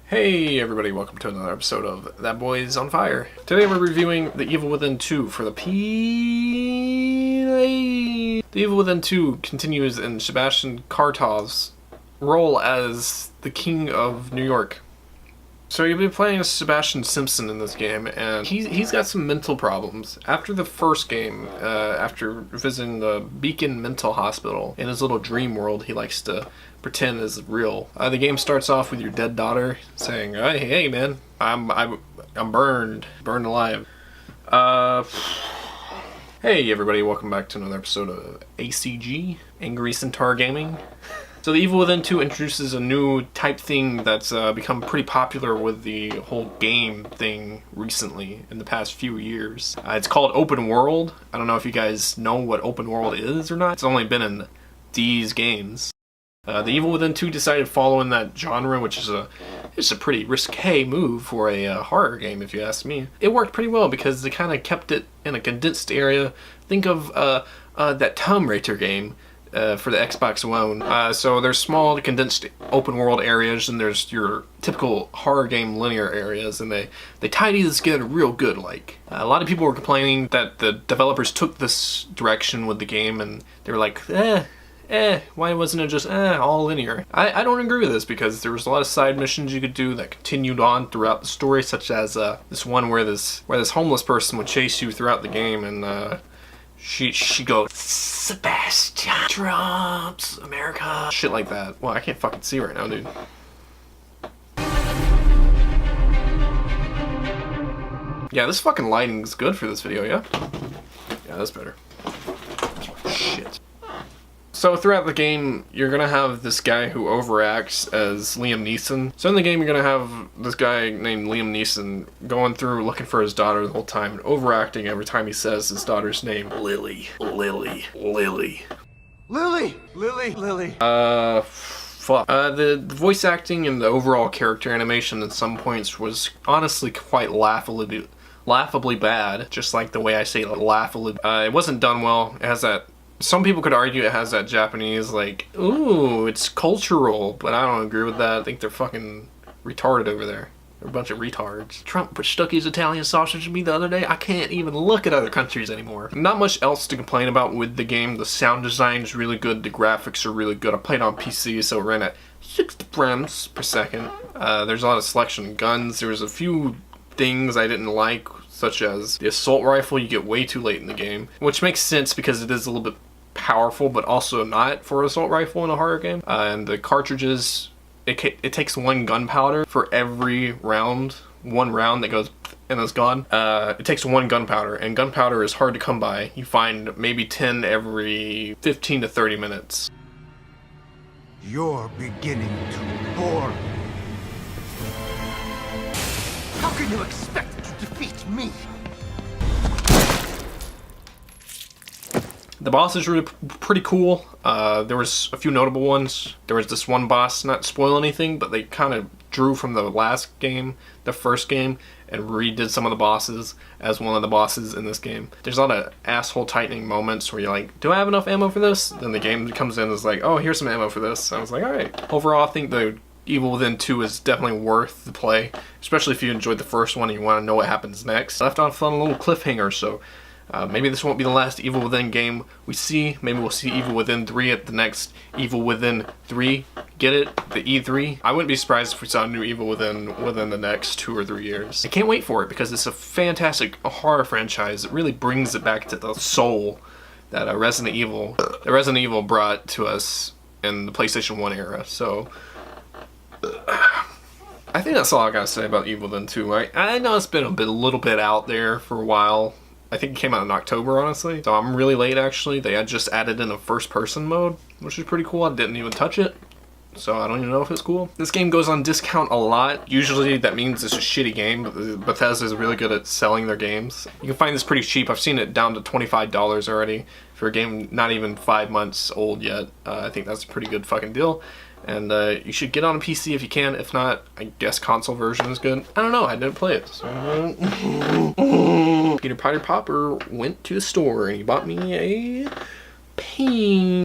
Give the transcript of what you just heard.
Hey everybody, welcome to another episode of That Boy's on Fire. Today we're reviewing The Evil Within 2 for the The Evil Within 2 continues in Sebastian Kartov's role as the King of New York. So you'll be playing as Sebastian Simpson in this game, and he's got some mental problems. After the first game, after visiting the Beacon Mental Hospital, in his little dream world he likes to pretend is real. The game starts off with your dead daughter saying, hey man, I'm burned alive. Hey everybody, welcome back to another episode of ACG, Angry Centaur Gaming. So The Evil Within 2 introduces a new type thing that's become pretty popular with the whole game thing recently in the past few years. It's called Open World. I don't know if you guys know what Open World is or not. It's only been in these games. The Evil Within 2 decided to follow in that genre, which is a pretty risque move for a horror game, if you ask me. It worked pretty well because they kind of kept it in a condensed area. Think of that Tomb Raider game for the Xbox One. So there's small, condensed open world areas, and there's your typical horror game linear areas, and they tidy this together real good. Like a lot of people were complaining that the developers took this direction with the game, and they were like, why wasn't it just all linear? I don't agree with this, because there was a lot of side missions you could do that continued on throughout the story, such as this one where this homeless person would chase you throughout the game, and she goes, Sebastian Trump's America, shit like that. Well, I can't fucking see right now, dude. Yeah, this fucking lighting's good for this video, yeah? Yeah, that's better. Shit. So throughout the game, you're gonna have this guy who overacts as Liam Neeson. So in the game, you're gonna have this guy named Liam Neeson going through looking for his daughter the whole time and overacting every time he says his daughter's name. Lily. Fuck. The voice acting and the overall character animation at some points was honestly quite laughably bad. Just like the way I say laughably. It wasn't done well. It has that. Some people could argue it has that Japanese, like, ooh, it's cultural, but I don't agree with that. I think they're fucking retarded over there. They're a bunch of retards. Trump stuck his Italian sausage in me the other day. I can't even look at other countries anymore. Not much else to complain about with the game. The sound design is really good. The graphics are really good. I played on PC, so it ran at 60 frames per second. There's a lot of selection of guns. There was a few things I didn't like, such as the assault rifle you get way too late in the game, which makes sense because it is a little bit powerful, but also not for an assault rifle in a horror game. And the cartridges, it takes one gunpowder for every round. One round that goes and is gone. It takes one gunpowder, and gunpowder is hard to come by. You find maybe 10 every 15 to 30 minutes. You're beginning to bore me. How can you expect to defeat me? The boss is really pretty cool. There was a few notable ones. There was this one boss, not to spoil anything, but they kind of drew from the last game, the first game, and redid some of the bosses as one of the bosses in this game. There's a lot of asshole tightening moments where you're like, do I have enough ammo for this? Then the game comes in and is like, oh, here's some ammo for this. I was like, alright. Overall, I think the Evil Within 2 is definitely worth the play, especially if you enjoyed the first one and you want to know what happens next. I left off on a little cliffhanger, so maybe this won't be the last Evil Within game we see. Maybe we'll see Evil Within 3 at the next Evil Within 3. Get it? The E3? I wouldn't be surprised if we saw a new Evil within the next 2 or 3 years. I can't wait for it because it's a fantastic horror franchise. It really brings it back to the soul that Resident Evil brought to us in the PlayStation 1 era. So I think that's all I gotta say about Evil Within 2. I know it's been a little bit out there for a while. I think it came out in October, honestly. So I'm really late, actually. They had just added in a first-person mode, which is pretty cool. I didn't even touch it, so I don't even know if it's cool. This game goes on discount a lot. Usually that means it's a shitty game, but Bethesda is really good at selling their games. You can find this pretty cheap. I've seen it down to $25 already for a game not even 5 months old yet. I think that's a pretty good fucking deal. And you should get on a PC if you can. If not, I guess console version is good. I don't know, I didn't play it. So. Peter Piper Popper went to the store and he bought me a pain.